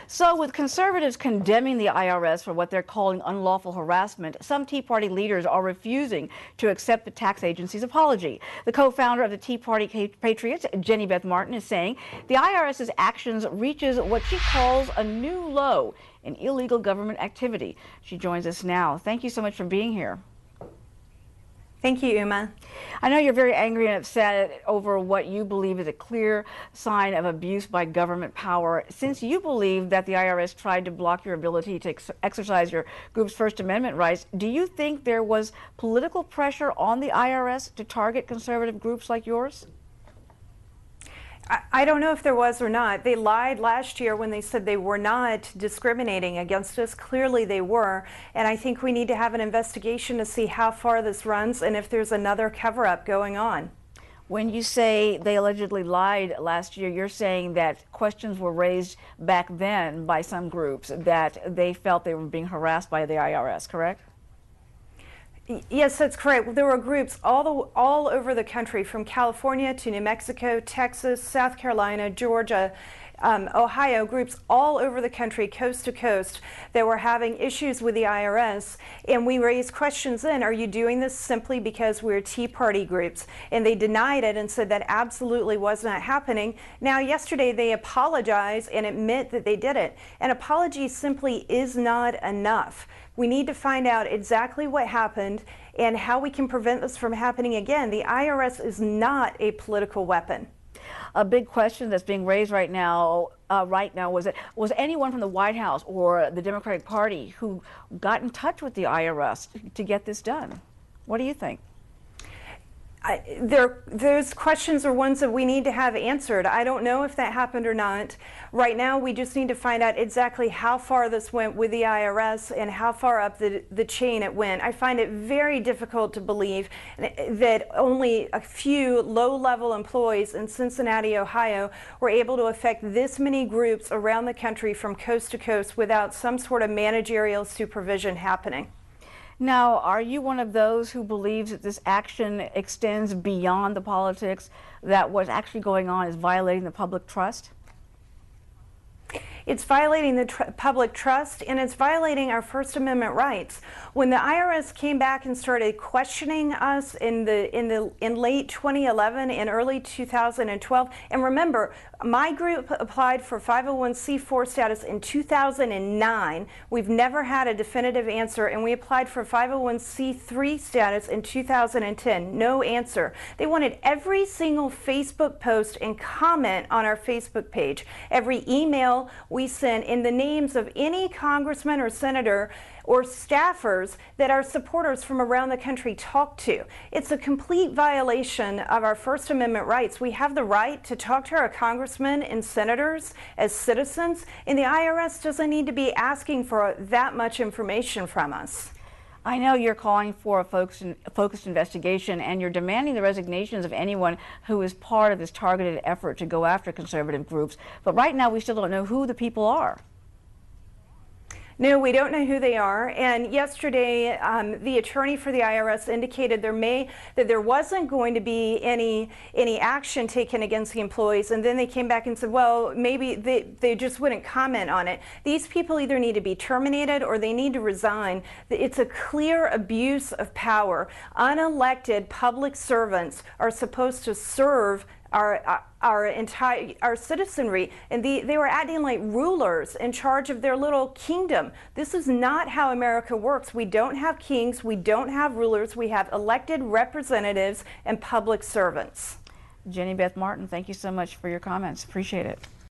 So, with conservatives condemning the IRS for what they're calling unlawful harassment, some Tea Party leaders are refusing to accept the tax agency's apology. The co-founder of the Tea Party Patriots, Jenny Beth Martin, is saying the IRS's actions reaches what she calls a new low in illegal government activity. She joins us now. Thank you so much for being here. Thank you, Uma. I know you're very angry and upset over what you believe is a clear sign of abuse by government power. Since you believe that the IRS tried to block your ability to exercise your group's First Amendment rights, do you think there was political pressure on the IRS to target conservative groups like yours? I don't know if there was or not. They lied last year when they said they were not discriminating against us. Clearly they were. And I think we need to have an investigation to see how far this runs and if there's another cover-up going on. When you say they allegedly lied last year, you're saying that questions were raised back then by some groups that they felt they were being harassed by the IRS, correct? Yes, that's correct. There were groups all over the country, from California to New Mexico, Texas, South Carolina, Georgia, Ohio, groups all over the country, coast to coast, that were having issues with the IRS. And we raised questions then, are you doing this simply because we're Tea Party groups? And they denied it and said that absolutely was not happening. Now, yesterday they apologized and admit that they did it. An apology simply is not enough. We need to find out exactly what happened and how we can prevent this from happening again. The IRS is not a political weapon. A big question that's being raised right now was anyone from the White House or the Democratic Party who got in touch with the IRS to get this done? What do you think? Those questions are ones that we need to have answered. I don't know if that happened or not. Right now, we just need to find out exactly how far this went with the IRS and how far up the chain it went. I find it very difficult to believe that only a few low-level employees in Cincinnati, Ohio, were able to affect this many groups around the country from coast to coast without some sort of managerial supervision happening. Now, are you one of those who believes that this action extends beyond the politics, that what's actually going on is violating the public trust? It's violating the public trust, and it's violating our First Amendment rights. When the IRS came back and started questioning us in late 2011 and early 2012, and remember, my group applied for 501c4 status in 2009. We've never had a definitive answer, and we applied for 501c3 status in 2010. No answer. They wanted every single Facebook post and comment on our Facebook page, every email we sent, in the names of any congressman or senator or staffers that our supporters from around the country talk to. It's a complete violation of our First Amendment rights. We have the right to talk to our congressmen and senators as citizens, and the IRS doesn't need to be asking for that much information from us. I know you're calling for a focused investigation, and you're demanding the resignations of anyone who is part of this targeted effort to go after conservative groups. But right now, we still don't know who the people are. No, we don't know who they are. And yesterday, the attorney for the IRS indicated that there wasn't going to be any action taken against the employees. And then they came back and said, well, maybe they just wouldn't comment on it. These people either need to be terminated or they need to resign. It's a clear abuse of power. Unelected public servants are supposed to serve our citizenry, and they were acting like rulers in charge of their little kingdom. This is not how America works. We don't have kings, we don't have rulers, we have elected representatives and public servants. Jenny Beth Martin, thank you so much for your comments. Appreciate it.